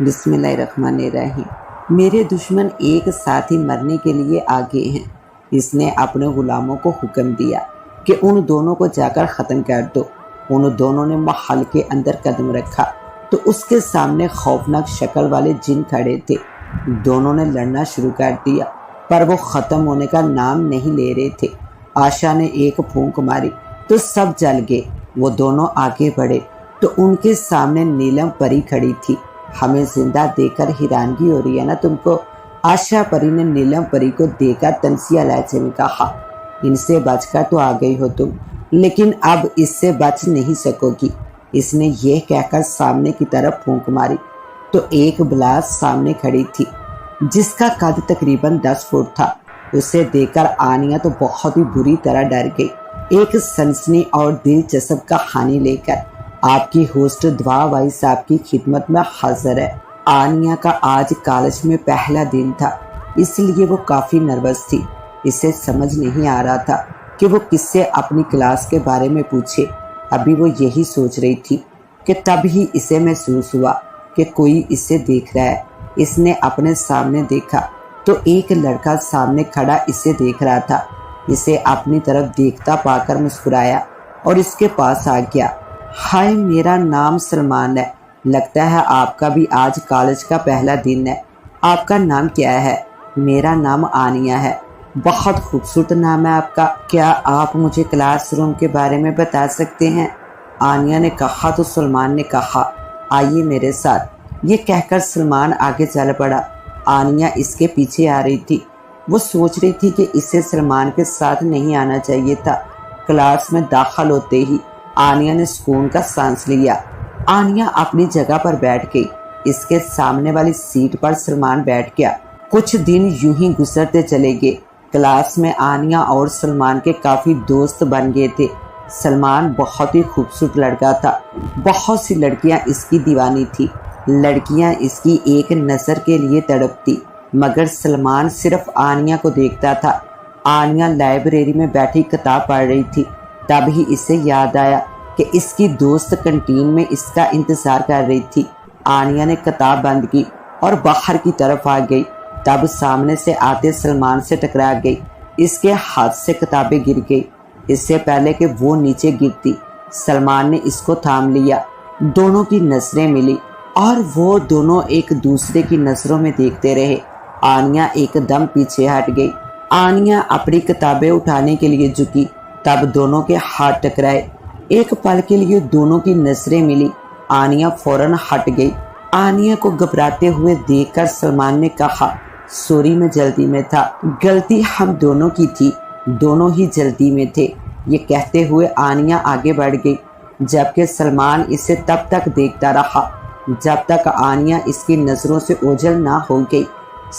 بسم اللہ الرحمن الرحیم۔ میرے دشمن ایک ساتھ ہی مرنے کے لیے آگے ہیں۔ اس نے اپنے غلاموں کو حکم دیا کہ ان دونوں کو جا کر ختم کر دو۔ ان دونوں نے محل کے اندر قدم رکھا تو اس کے سامنے خوفناک شکل والے جن کھڑے تھے۔ دونوں نے لڑنا شروع کر دیا پر وہ ختم ہونے کا نام نہیں لے رہے تھے۔ آشا نے ایک پھونک ماری تو سب جل گئے۔ وہ دونوں آگے بڑھے تو ان کے سامنے نیلم پری کھڑی تھی۔ ہمیں زندہ دیکھ کر حیرانگی ہو رہی ہے نا تم کو؟ آشا پری نے نیلم پری کو دیکھ کر تنسیہ لہجے میں کہا، ان سے بچ کر تو آ گئی ہو تم، لیکن اب اس سے بچ نہیں سکو گی۔ اس نے یہ کہہ کر سامنے کی طرف پھونک ماری تو ایک بلاس سامنے کھڑی تھی جس کا قد تقریباً 10 فٹ تھا۔ اسے دیکھ کر آنیا تو بہت ہی بری طرح ڈر گئی۔ ایک سنسنی اور دلچسپ کہانی لے کر آپ کی ہوسٹ دعا بھائی صاحب کی خدمت میں حاضر ہے۔ آنیا کا آج کالج میں پہلا دن تھا، اس لیے وہ کافی نروس تھی۔ اسے سمجھ نہیں آ رہا تھا کہ وہ کس سے اپنی کلاس کے بارے میں پوچھے۔ ابھی وہ یہی سوچ رہی تھی کہ تب ہی اسے محسوس ہوا کہ کوئی اسے دیکھ رہا ہے۔ اس نے اپنے سامنے دیکھا تو ایک لڑکا سامنے کھڑا اسے دیکھ رہا تھا۔ اسے اپنی طرف دیکھتا پا کر مسکرایا اور اس کے پاس آ گیا۔ ہائے، میرا نام سلمان ہے، لگتا ہے آپ کا بھی آج کالج کا پہلا دن ہے۔ آپ کا نام کیا ہے؟ میرا نام آنیا ہے۔ بہت خوبصورت نام ہے آپ کا۔ کیا آپ مجھے کلاس روم کے بارے میں بتا سکتے ہیں؟ آنیا نے کہا تو سلمان نے کہا، آئیے میرے ساتھ۔ یہ کہہ کر سلمان آگے چل پڑا۔ آنیا اس کے پیچھے آ رہی تھی۔ وہ سوچ رہی تھی کہ اسے سلمان کے ساتھ نہیں آنا چاہیے تھا۔ کلاس میں داخل ہوتے ہی آنیا نے سکون کا سانس لیا۔ آنیا اپنی جگہ پر بیٹھ گئی۔ اس کے سامنے والی سیٹ پر سلمان بیٹھ گیا۔ کچھ دن یوں ہی گزرتے چلے گئے۔ کلاس میں آنیا اور سلمان کے کافی دوست بن گئے تھے۔ سلمان بہت ہی خوبصورت لڑکا تھا۔ بہت سی لڑکیاں اس کی دیوانی تھی۔ لڑکیاں اس کی ایک نظر کے لیے تڑپتی، مگر سلمان صرف آنیا کو دیکھتا تھا۔ آنیا لائبریری میں بیٹھی کتاب پڑھ رہی تھی، تب ہی اسے یاد آیا کہ اس کی دوست کنٹین میں اس کا انتظار کر رہی تھی۔ آنیا نے کتاب بند کی اور باہر کی طرف آ گئی، تب سامنے سے آتے سلمان سے ٹکرا گئی۔ اس کے ہاتھ سے کتابیں گر گئی۔ اس سے پہلے کہ وہ نیچے گرتی، سلمان نے اس کو تھام لیا۔ دونوں کی نظریں ملی اور وہ دونوں ایک دوسرے کی نظروں میں دیکھتے رہے۔ آنیا ایک دم پیچھے ہٹ گئی۔ آنیا اپنی کتابیں اٹھانے کے لیے جھکی، تب دونوں کے ہاتھ ٹکرائے۔ ایک پل کے لیے دونوں کی نظریں ملی۔ آنیا فوراً ہٹ گئی۔ آنیا کو گھبراتے ہوئے دیکھ کر سلمان نے کہا، سوری، میں جلدی میں تھا۔ غلطی ہم دونوں کی تھی، دونوں ہی جلدی میں تھے۔ یہ کہتے ہوئے آنیا آگے بڑھ گئی، جبکہ سلمان اسے تب تک دیکھتا رہا جب تک آنیا اس کی نظروں سے اوجھل نہ ہو گئی۔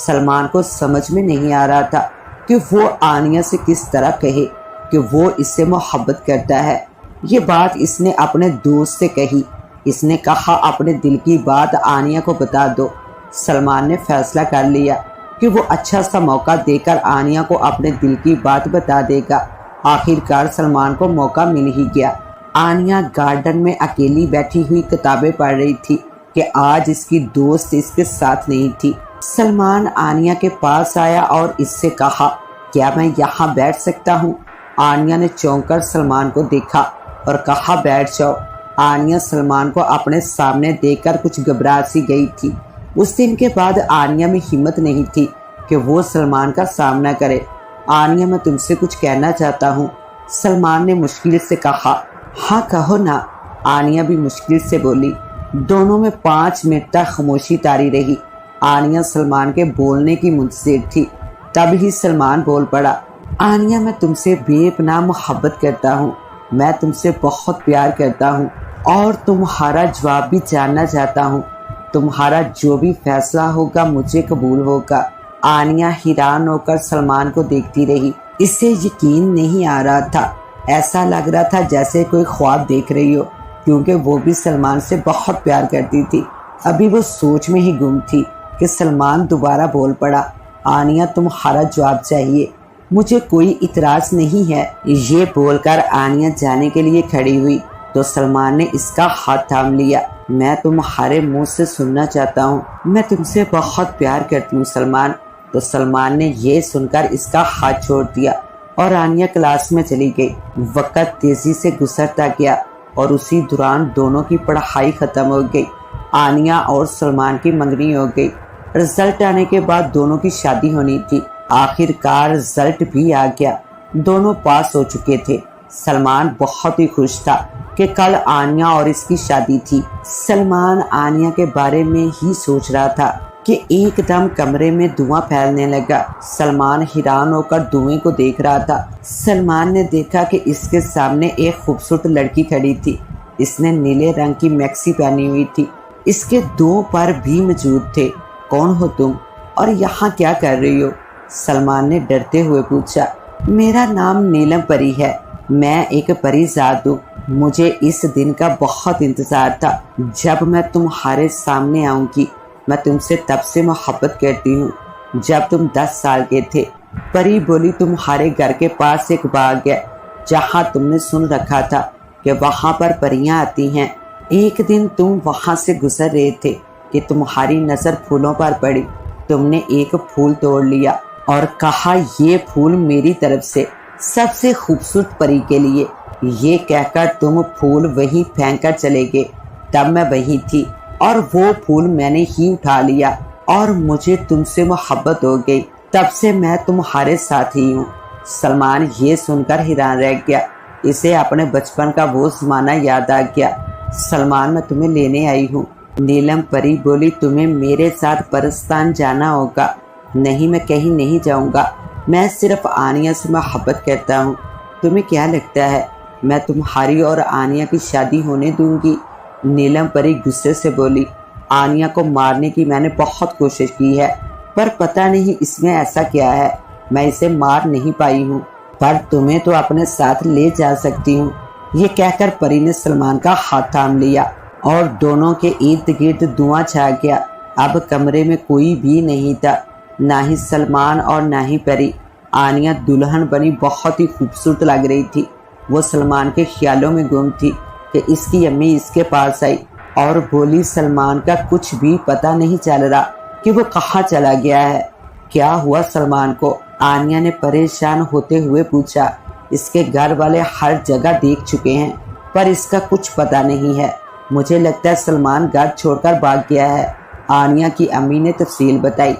سلمان کو سمجھ میں نہیں آ رہا تھا کہ وہ آنیا سے کس طرح کہے کہ وہ اس سے محبت کرتا ہے۔ یہ بات اس نے اپنے دوست سے کہی۔ اس نے کہا، اپنے دل کی بات آنیا کو بتا دو۔ سلمان نے فیصلہ کر لیا کہ وہ اچھا سا موقع دے کر آنیا کو اپنے دل کی بات بتا دے گا۔ آخر کار سلمان کو موقع مل ہی گیا۔ آنیا گارڈن میں اکیلی بیٹھی ہوئی کتابیں پڑھ رہی تھی کہ آج اس کی دوست اس کے ساتھ نہیں تھی۔ سلمان آنیا کے پاس آیا اور اس سے کہا، کیا میں یہاں بیٹھ سکتا ہوں؟ آنیا نے چونک کر سلمان کو دیکھا اور کہا، بیٹھ جاؤ۔ آنیا سلمان کو اپنے سامنے دیکھ کر کچھ گھبرا سی گئی تھی۔ اس دن کے بعد آنیا میں ہمت نہیں تھی کہ وہ سلمان کا سامنا کرے۔ آنیا، میں تم سے کچھ کہنا چاہتا ہوں، سلمان نے مشکل سے کہا۔ ہاں کہو نا، آنیا بھی مشکل سے بولی۔ دونوں میں 5 منٹ تک خاموشی طاری رہی۔ آنیا سلمان کے بولنے کی منتظر تھی، تب ہی سلمان بول پڑا، آنیا، میں تم سے بے پناہ محبت کرتا ہوں۔ میں تم سے بہت پیار کرتا ہوں اور تمہارا جواب بھی جاننا چاہتا ہوں۔ تمہارا جو بھی فیصلہ ہوگا مجھے قبول ہوگا۔ آنیا حیران ہو کر سلمان کو دیکھتی رہی۔ اسے یقین نہیں آ رہا تھا۔ ایسا لگ رہا تھا جیسے کوئی خواب دیکھ رہی ہو، کیونکہ وہ بھی سلمان سے بہت پیار کرتی تھی۔ ابھی وہ سوچ میں ہی گم تھی کہ سلمان دوبارہ بول پڑا، آنیا، تمہارا جواب چاہیے، مجھے کوئی اعتراض نہیں ہے۔ یہ بول کر آنیا جانے کے لیے کھڑی ہوئی تو سلمان نے اس کا ہاتھ تھام لیا۔ میں تمہارے منہ سے سننا چاہتا ہوں، میں تم سے بہت پیار کرتی ہوں سلمان۔ تو سلمان نے یہ سن کر اس کا ہاتھ چھوڑ دیا اور آنیہ کلاس میں چلی گئی۔ وقت تیزی سے گزرتا گیا اور اسی دوران دونوں کی پڑھائی ختم ہو گئی۔ آنیہ اور سلمان کی منگنی ہو گئی۔ رزلٹ آنے کے بعد دونوں کی شادی ہونی تھی۔ آخر کار رزلٹ بھی آ گیا، دونوں پاس ہو چکے تھے۔ سلمان بہت ہی خوش تھا کہ کل آنیہ اور اس کی شادی تھی۔ سلمان آنیہ کے بارے میں ہی سوچ رہا تھا کہ ایک دم کمرے میں دھواں پھیلنے لگا۔ سلمان حیران ہو کر دھوئیں کو دیکھ رہا تھا۔ سلمان نے دیکھا کہ اس کے سامنے ایک خوبصورت لڑکی کھڑی تھی۔ اس نے نیلے رنگ کی میکسی پہنی ہوئی تھی، اس کے 2 پر بھی موجود تھے۔ کون ہو تم اور یہاں کیا کر رہی ہو؟ سلمان نے ڈرتے ہوئے پوچھا۔ میرا نام نیلم پری ہے، میں ایک پری ذات ہوں۔ مجھے اس دن کا بہت انتظار تھا جب میں تمہارے سامنے آؤں گی۔ میں تم سے تب سے محبت کرتی ہوں جب تم 10 سال کے تھے۔ پری بولی تمہارے گھر کے پاس ایک باغ ہے جہاں تم نے سن رکھا تھا کہ وہاں پر پریاں آتی ہیں۔ ایک دن تم وہاں سے گزر رہے تھے کہ تمہاری نظر پھولوں پر پڑی۔ تم نے ایک پھول توڑ لیا اور کہا یہ پھول میری طرف سے سب سے خوبصورت پری کے لیے۔ یہ کہہ کر تم پھول وہیں پھینک کر چلے گئے۔ تب میں وہیں تھی اور وہ پھول میں نے ہی اٹھا لیا اور مجھے تم سے محبت ہو گئی۔ تب سے میں تمہارے ساتھ ہی ہوں۔ سلمان یہ سن کر حیران رہ گیا۔ اسے اپنے بچپن کا وہ زمانہ یاد آ گیا۔ سلمان میں تمہیں لینے آئی ہوں۔ نیلم پری بولی تمہیں میرے ساتھ پرستان جانا ہوگا۔ نہیں، میں کہیں نہیں جاؤں گا، میں صرف آنیہ سے محبت کرتا ہوں۔ تمہیں کیا لگتا ہے میں تمہاری اور آنیہ کی شادی ہونے دوں گی؟ نیلم پری غصے سے بولی۔ آنیہ کو مارنے کی میں نے بہت کوشش کی ہے پر پتہ نہیں اس میں ایسا کیا ہے، میں اسے مار نہیں پائی ہوں، پر تمہیں تو اپنے ساتھ لے جا سکتی ہوں۔ یہ کہہ کر پری نے سلمان کا ہاتھ تھام لیا اور دونوں کے ارد گرد دھواں چھا گیا۔ اب کمرے میں کوئی بھی نہیں تھا، نہ ہی سلمان اور نہ ہی پری۔ آنیہ دلہن بنی بہت ہی خوبصورت لگ رہی تھی۔ وہ سلمان کے خیالوں میں گم تھی کہ اس کی امی اس کے پاس آئی اور بولی سلمان کا کچھ بھی پتہ نہیں چل رہا کہ وہ کہاں چلا گیا ہے۔ کیا ہوا سلمان کو؟ آنیہ نے پریشان ہوتے ہوئے پوچھا۔ اس کے گھر والے ہر جگہ دیکھ چکے ہیں پر اس کا کچھ پتہ نہیں ہے۔ مجھے لگتا ہے سلمان گھر چھوڑ کر بھاگ گیا ہے۔ آنیہ کی امی نے تفصیل بتائی۔